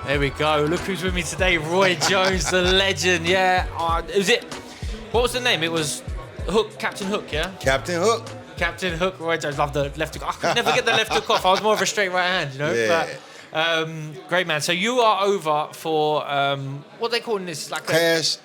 There we go. Look who's with me today. Roy Jones, the legend. Yeah. What was the name? It was Hook, Captain Hook, yeah? Captain Hook. Captain Hook, Roy Jones. Love the left hook. I could never get the left hook off. I was more of a straight right hand, you know? Yeah. But, great, man. So you are over for, what are they calling this? Like Clash.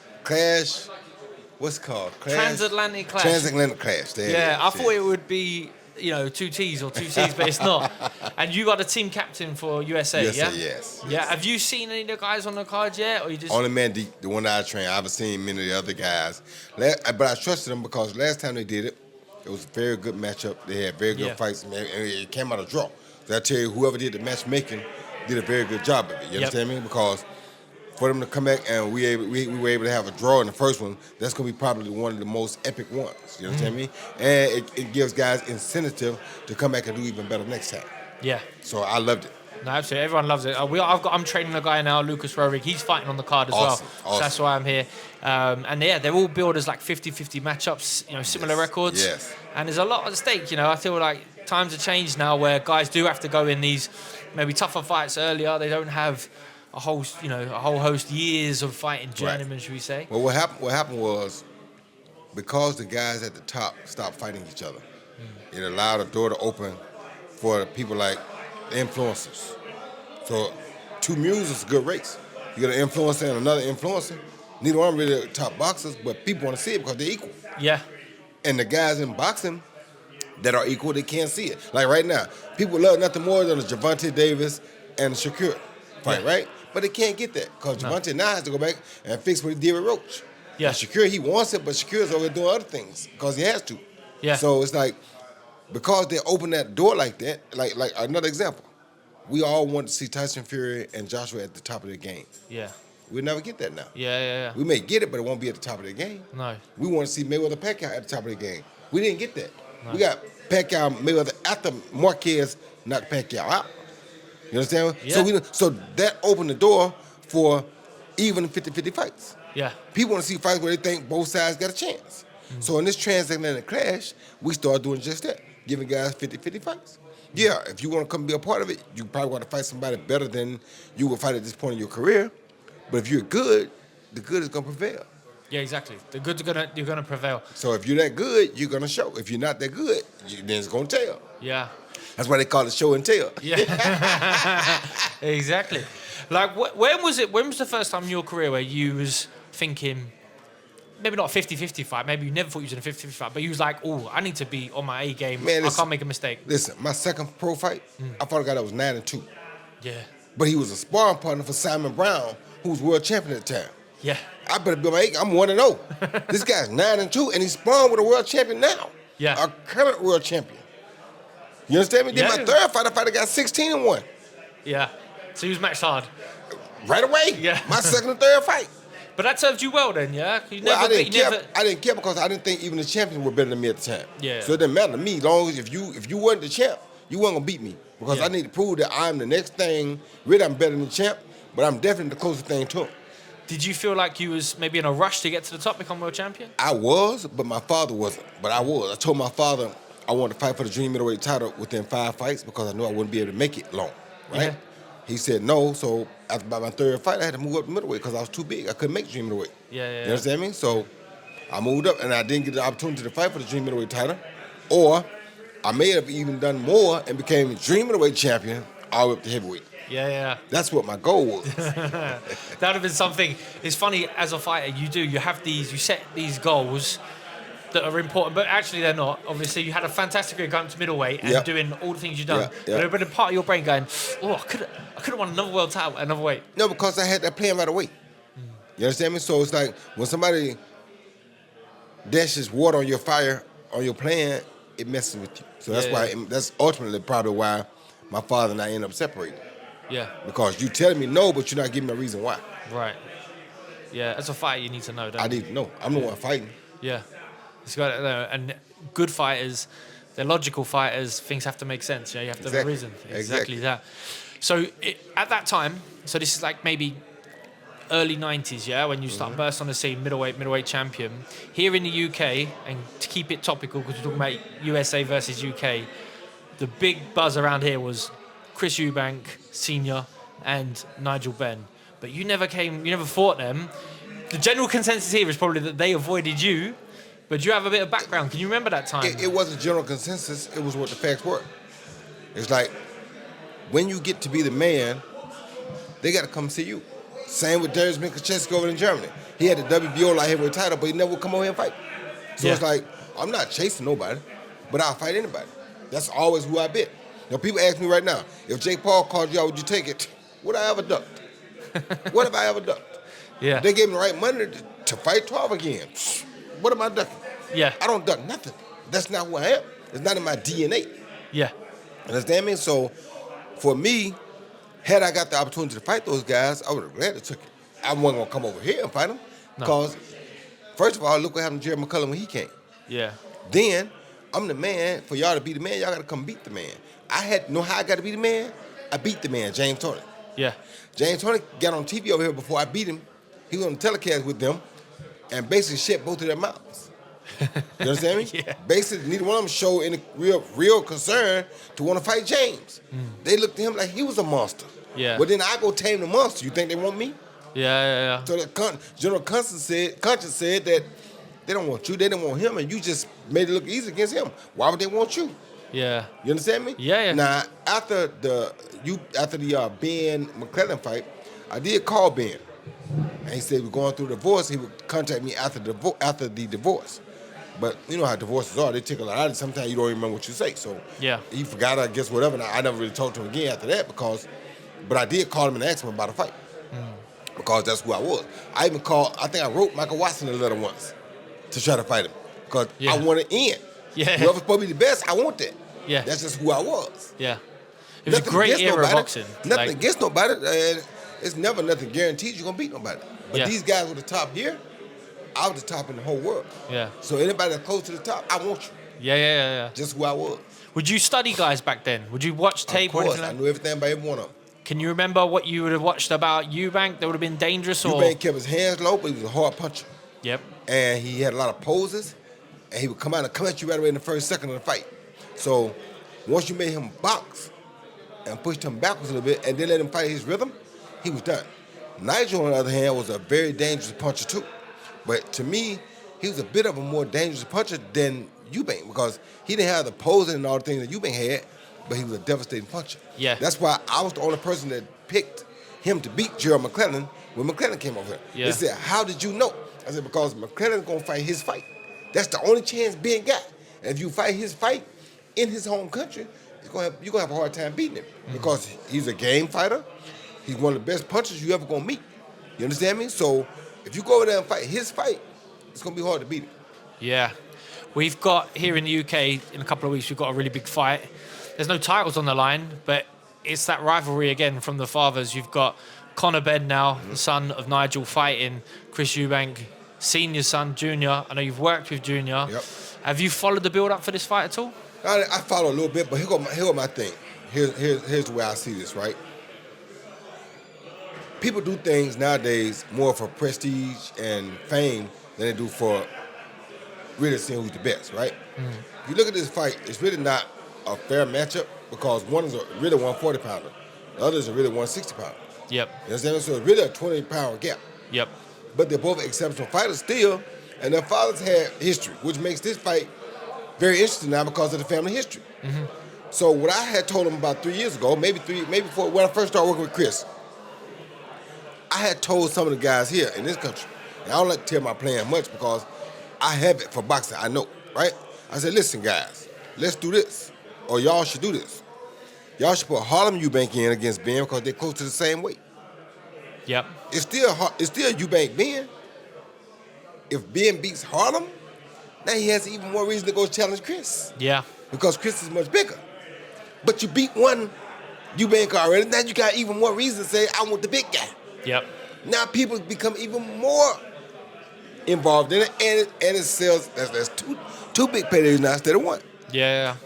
What's it called? Clash? Transatlantic clash. Transatlantic clash. There Yeah, it is. I thought it would be, two T's or two C's, but it's not. And you are the team captain for USA, yeah? Yes. Yeah. Have you seen any of the guys on the card yet, or you just? Only man, the one that I trained. I haven't seen many of the other guys, but I trusted them because last time they did it, it was a very good matchup. They had very good fights, and it came out a draw. So I tell you, whoever did the matchmaking did a very good job of it. You understand me? Because for them to come back and we were able to have a draw in the first one, that's going to be probably one of the most epic ones. You understand me? And it gives guys incentive to come back and do even better next time. Yeah. So I loved it. No, absolutely. Everyone loves it. I'm training a guy now, Lucas Rohrig. He's fighting on the card as well. So that's why I'm here. And yeah, they're all billed as like 50-50 matchups, similar records. Yes. And there's a lot at stake, I feel like times have changed now where guys do have to go in these maybe tougher fights earlier. They don't have a whole host years of fighting journeyman, should we say? Well, what happened was because the guys at the top stopped fighting each other, it allowed a door to open for people like the influencers. So, two mules is a good race. You got an influencer and another influencer. Neither one really top boxers, but people want to see it because they're equal. Yeah. And the guys in boxing that are equal, they can't see it. Like right now, people love nothing more than a Gervonta Davis and Shakur fight, right? But they can't get that because Gervonta now has to go back and fix what he did with Roach. Yeah. And Shakur, he wants it, but Shakur's over doing other things because he has to. Yeah. So it's like, because they open that door like that, like another example, we all want to see Tyson Fury and Joshua at the top of their game. Yeah. We'll never get that now. Yeah. We may get it, but it won't be at the top of their game. No. We want to see Mayweather-Pacquiao at the top of the game. We didn't get that. No. We got Pacquiao-Mayweather after Marquez knocked Pacquiao out. You understand? Yeah. So that opened the door for even 50-50 fights. Yeah. People want to see fights where they think both sides got a chance. So in this transatlantic clash, we started doing just that, giving guys 50-50 fights. Yeah, if you want to come be a part of it, you probably want to fight somebody better than you would fight at this point in your career. But if you're good, the good is going to prevail. Yeah, exactly. The good's you're gonna prevail. So if you're that good, you're going to show. If you're not that good, then it's going to tell. Yeah. That's why they call it show and tell. Yeah. Exactly. Like, when was the first time in your career where you was thinking, maybe not a 50-50 fight, maybe you never thought you was in a 50-50 fight, but you was like, oh, I need to be on my A game. Man, I can't make a mistake. Listen, my second pro fight, I fought a guy that was 9-2. Yeah. But he was a sparring partner for Simon Brown, who was world champion at the time. Yeah. I better be on my A game. I'm 1-0. This guy's 9-2, and he's sparring with a world champion now. Yeah. A current world champion. You understand me? Then my third fight, I fought a guy 16-1. Yeah. So you was matched hard. Right away. Yeah. My second and third fight. But that served you well then, yeah? I didn't care because I didn't think even the champions were better than me at the time. Yeah. So it didn't matter to me. As long as if you weren't the champ, you weren't gonna beat me. Because I need to prove that I'm the next thing. Really, I'm better than the champ, but I'm definitely the closest thing to him. Did you feel like you was maybe in a rush to get to the top, become world champion? I was, but my father wasn't. But I was. I told my father I wanted to fight for the junior middleweight title within 5 fights because I knew I wouldn't be able to make it long, right? Yeah. He said no, so after by my third fight, I had to move up to middleweight because I was too big. I couldn't make junior middleweight. Yeah. You understand me? So I moved up, and I didn't get the opportunity to fight for the junior middleweight title, or I may have even done more and became junior middleweight champion all the way up to heavyweight. Yeah. That's what my goal was. That would have been something. It's funny, as a fighter, you set these goals that are important, but actually they're not. Obviously, you had a fantastic career going to middleweight and doing all the things you've done. But there would have been a part of your brain going, oh, I could have won another world title at another weight. No, because I had that plan right away. You understand me? So it's like when somebody dashes water on your fire, on your plan, it messes with you. So that's ultimately probably why my father and I ended up separating. Yeah. Because you telling me no, but you're not giving me a reason why. Right. Yeah, as a fighter, you need to know, don't you? I need to know. I'm the one fighting. Yeah. And good fighters, they're logical fighters, things have to make sense. You have to have a reason. Exactly that. So at that time, so this is like maybe early 90s, yeah, when you start burst on the scene, middleweight champion. Here in the UK, and to keep it topical, because we're talking about USA versus UK, the big buzz around here was Chris Eubank Sr. and Nigel Benn, but you never fought them. The general consensus here is probably that they avoided you, but you have a bit of background. Can you remember that time? It wasn't general consensus. It was what the facts were. It's like, when you get to be the man, they got to come see you. Same with Darius Mikacheski over in Germany. He had the WBO light heavyweight title, but he never would come over here and fight. So it's like, I'm not chasing nobody, but I'll fight anybody. That's always who I've been. Now, people ask me right now, if Jake Paul called you out, would you take it? Would I ever ducked? What have I ever ducked? Yeah. If they gave me the right money to fight 12 again, what am I ducking? Yeah. I don't duck nothing. That's not who I am. It's not in my DNA. Yeah. Understand me? So, for me, had I got the opportunity to fight those guys, I would have gladly took it. I wasn't going to come over here and fight them. No. Because, first of all, look what happened to Jerry McCullum when he came. Yeah. Then, I'm the man. For y'all to be the man, y'all got to come beat the man. I had to know how I got to be the man. I beat the man, James Toney. Yeah. James Toney got on TV over here before I beat him. He was on the telecast with them and basically shut both of their mouths. You understand me? Yeah. Basically, neither one of them showed any real concern to want to fight James. They looked at him like he was a monster. Yeah. But then I go tame the monster. You think they want me? Yeah. So the General Conscience said that they don't want you. They didn't want him, and you just made it look easy against him. Why would they want you? Yeah. You understand me? Yeah. Now, after the Ben McClellan fight, I did call Ben. And he said we're going through a divorce. He would contact me after the divorce. But you know how divorces are. They take a lot out of it. Sometimes you don't even remember what you say. So Yeah. he forgot, I guess, whatever. And I never really talked to him again after that but I did call him and ask him about a fight. Because that's who I was. I think I wrote Michael Watson a letter once to try to fight him. Because I wanted in. Yeah. Whoever's supposed to be the best, I want that. Yeah. That's just who I was. Yeah. It was a great era of boxing. Nothing against nobody. And it's never nothing guaranteed you're going to beat nobody. But these guys were the top here. I was the top in the whole world. Yeah. So anybody that's close to the top, I want you. Yeah. Just who I was. Would you study guys back then? Would you watch tape? Of course, I knew everything about every one of them. Can you remember what you would have watched about Eubank that would have been dangerous? Eubank kept his hands low, but he was a hard puncher. Yep. And he had a lot of poses, and he would come at you right away in the first second of the fight. So once you made him box and pushed him backwards a little bit and then let him fight his rhythm, he was done. Nigel, on the other hand, was a very dangerous puncher too. But to me, he was a bit of a more dangerous puncher than Eubank because he didn't have the posing and all the things that Eubank had, but he was a devastating puncher. Yeah. That's why I was the only person that picked him to beat Gerald McClellan when McClellan came over here. Yeah. They said, how did you know? I said, because McClellan's going to fight his fight. That's the only chance Ben got. And if you fight his fight in his home country, you're going to have a hard time beating him because he's a game fighter. He's one of the best punchers you ever going to meet. You understand me? So if you go over there and fight his fight, it's going to be hard to beat him. Yeah. We've got, here in the UK, in a couple of weeks, we've got a really big fight. There's no titles on the line, but it's that rivalry again from the fathers. You've got Conor Been now, the son of Nigel, fighting Chris Eubank, Senior's son, Junior. I know you've worked with Junior. Yep. Have you followed the build-up for this fight at all? I follow a little bit, but here go my thing. Here's the way I see this, right? People do things nowadays more for prestige and fame than they do for really seeing who's the best, right? If you look at this fight, it's really not a fair matchup because one is a really 140-pounder. The other is a really 160-pounder. Yep. You understand? So it's really a 20-pound gap. Yep. But they're both exceptional fighters still, and their fathers had history, which makes this fight very interesting now because of the family history. So what I had told them about 3 years ago, maybe before when I first started working with Chris, I had told some of the guys here in this country, and I don't like to tell my plan much because I have it for boxing, I know, right? I said, listen, guys, let's do this, or y'all should do this. Y'all should put Harlem Eubank in against Ben because they're close to the same weight. Yep. It's still Eubank-Benn. If Ben beats Harlem, now he has even more reason to go challenge Chris. Yeah. Because Chris is much bigger. But you beat one Eubank already, now you got even more reason to say, I want the big guy. Yep. Now people become even more involved in it, and it sells. That's two big paydays now instead of one. Yeah.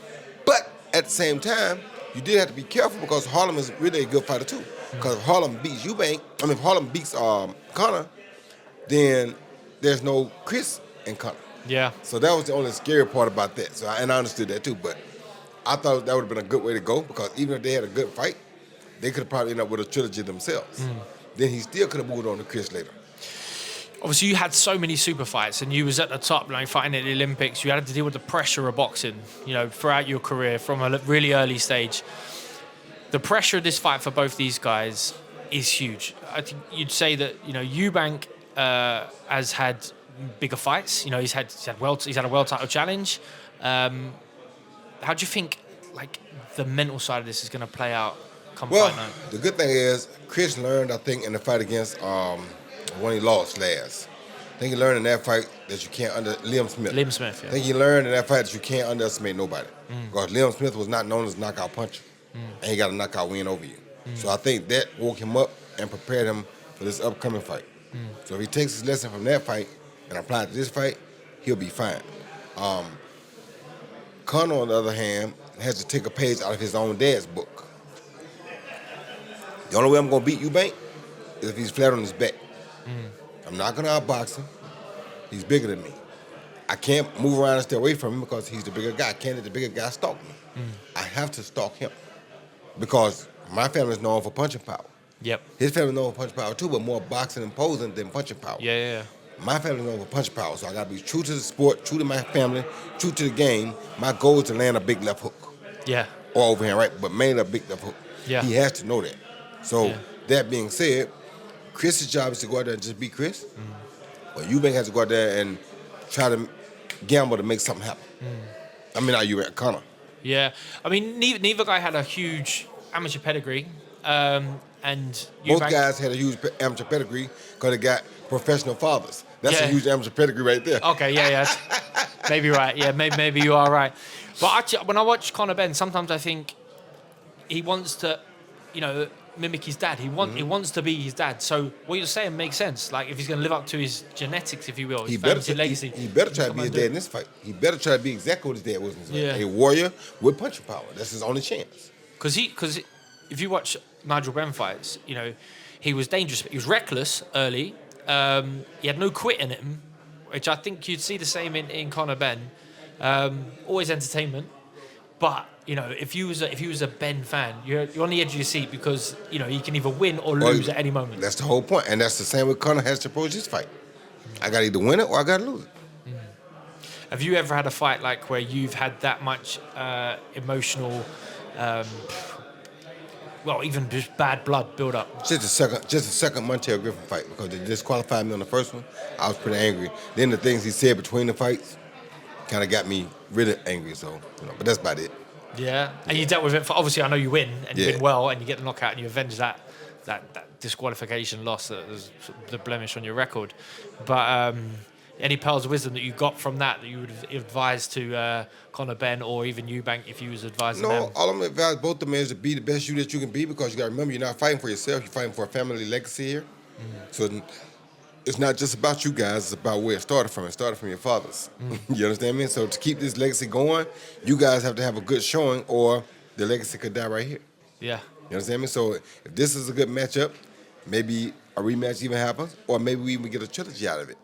But at the same time, you did have to be careful because Harlem is really a good fighter too. Because if Harlem beats if Harlem beats Conor, then there's no Chris and Conor. Yeah. So that was the only scary part about that. So I understood that too. But I thought that would have been a good way to go because even if they had a good fight, they could have probably ended up with a trilogy themselves. Then he still could have moved on to Chris later. Obviously, you had so many super fights, and you was at the top, like fighting at the Olympics. You had to deal with the pressure of boxing, throughout your career from a really early stage. The pressure of this fight for both these guys is huge. I think you'd say that Eubank has had bigger fights. He's had a world title challenge. How do you think the mental side of this is going to play out come fight night? The good thing is Chris learned, I think, in the fight against when he lost last. I think he learned in that fight that you can't Liam Smith. Yeah. I think he learned in that fight that you can't underestimate nobody. Because Liam Smith was not known as a knockout puncher. And he got a knockout win over you. So I think that woke him up and prepared him for this upcoming fight. So if he takes his lesson from that fight and apply it to this fight, he'll be fine. Conor, on the other hand, has to take a page out of his own dad's book. The only way I'm going to beat Eubank is if he's flat on his back. I'm not going to outbox him. He's bigger than me. I can't move around and stay away from him because he's the bigger guy. I can't let the bigger guy stalk me. I have to stalk him because my family is known for punching power. Yep. His family is known for punching power too, but more boxing and posing than punching power. Yeah. My family is known for punching power, so I got to be true to the sport, true to my family, true to the game. My goal is to land a big left hook. Yeah. Or overhand right, but mainly a big left hook. Yeah. He has to know that. So that being said, Chris's job is to go out there and just beat Chris. But Eubank has to go out there and try to gamble to make something happen. I mean, not Eubank, Conor. Yeah. I mean, neither guy had a huge amateur pedigree. And both guys had a huge amateur pedigree because they got professional fathers. That's a huge amateur pedigree right there. Okay, yeah. Maybe right. Yeah, maybe you are right. But actually, when I watch Conor Been, sometimes I think he wants to, mimic his dad. He wants to be his dad. So what you're saying makes sense. Like if he's going to live up to his genetics, if you will, his legacy. He better try to be his dad in this fight. He better try to be exactly what his dad was in this fight. Yeah. A warrior with punching power. That's his only chance. Because if you watch Nigel Benn fights, he was dangerous. He was reckless early. He had no quit in him, which I think you'd see the same in Conor Been. Always entertainment, but if you was a Ben fan, you're on the edge of your seat because he can either win or lose at any moment. That's the whole point, and that's the same way Conor has to approach this fight. I got to either win it or I got to lose it. Have you ever had a fight like where you've had that much emotional? Even just bad blood build up. Just a second Montel Griffin fight because they disqualified me on the first one. I was pretty angry. Then the things he said between the fights kind of got me really angry. So, but that's about it. Yeah, and you dealt with it. Obviously, I know you win and you win well, and you get the knockout and you avenge that disqualification loss that was the blemish on your record. But any pearls of wisdom that you got from that you would advise to Conor Been or even Eubank if you was advising them? No, all I'm advising both of them is to be the best you that you can be because you got to remember you're not fighting for yourself, you're fighting for a family legacy here. So it's not just about you guys, it's about where it started from. It started from your fathers. You understand me? So to keep this legacy going, you guys have to have a good showing or the legacy could die right here. Yeah. You understand me? So if this is a good matchup, maybe a rematch even happens or maybe we even get a trilogy out of it.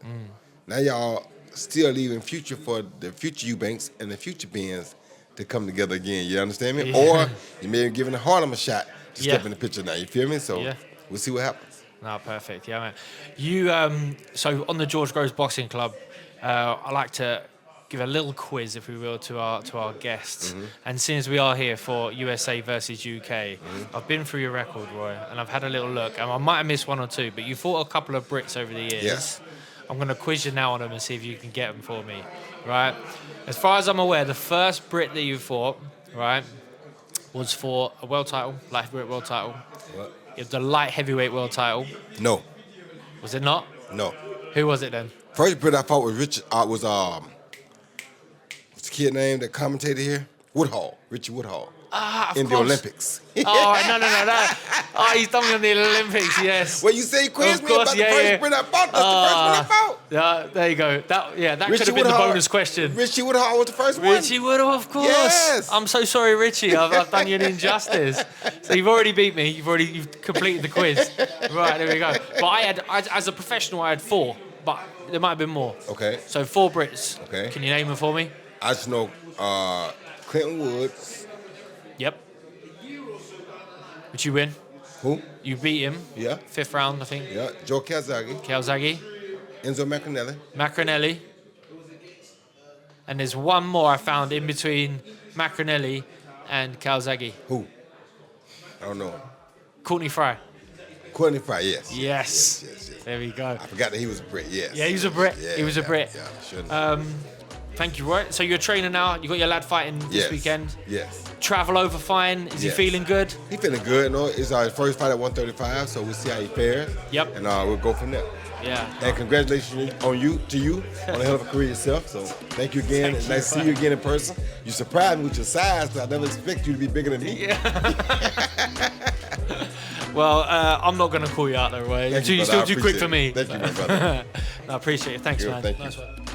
Now y'all still leaving future for the future Eubanks and the future Benns to come together again. You understand me? Yeah. Or you may have given Harlem a shot to step in the picture now. You feel me? So we'll see what happens. No, perfect. Yeah, man. You so on the George Groves Boxing Club, I like to give a little quiz, if we will, to our guests. And since we are here for USA versus UK, I've been through your record, Roy, and I've had a little look, and I might have missed one or two, but you fought a couple of Brits over the years. Yes. I'm going to quiz you now on them and see if you can get them for me, right? As far as I'm aware, the first Brit that you fought, right, was for a world title, light heavyweight world title. What? It was the light heavyweight world title. No. Was it not? No. Who was it then? First Brit I fought was Richard. What's the kid name that commentated here? Woodhall. Richie Woodhall. Of in course. the Olympics. No. Oh, he's done me on the Olympics, yes. Well, you say you quizzed me about the first Brit I fought. That's the first one I fought. Yeah, there you go. That could have been the bonus question. Richie Woodhall was the first one. Richie Woodhall, of course. Yes. I'm so sorry, Richie. I've done you an injustice. So you've already beat me. You've completed the quiz. Right, there we go. But I had, as a professional, I had 4, but there might have been more. Okay. So 4 Brits. Okay. Can you name them for me? I just know Clinton Woods. Yep. Would you win? Who? You beat him. Yeah. 5th round, I think. Yeah. Joe Calzaghe. Calzaghe. Enzo Maccarinelli. Maccarinelli. And there's one more I found in between Maccarinelli and Calzaghe. Who? I don't know. Courtney Fry. Courtney Fry, yes. Yes. Yes. There we go. I forgot that he was a Brit, yes. Yeah, he was a Brit. Yeah, he was a Brit. Yeah, sure. Thank you, Roy. So you're a trainer now. You got your lad fighting this weekend. Yes. Travel over fine. Is he feeling good? He feeling good. No, it's our first fight at 135, so we'll see how he fares. Yep. And we'll go from there. Yeah. And congratulations to you on a hell of a career yourself. So thank you again. It's nice to see you again in person. You surprised me with your size, because I never expect you to be bigger than me. Yeah. Well, I'm not going to call you out there, Roy. You're still too quick for me. Thank you, my brother. No, I appreciate it. Thanks, man. Thank you. Nice one.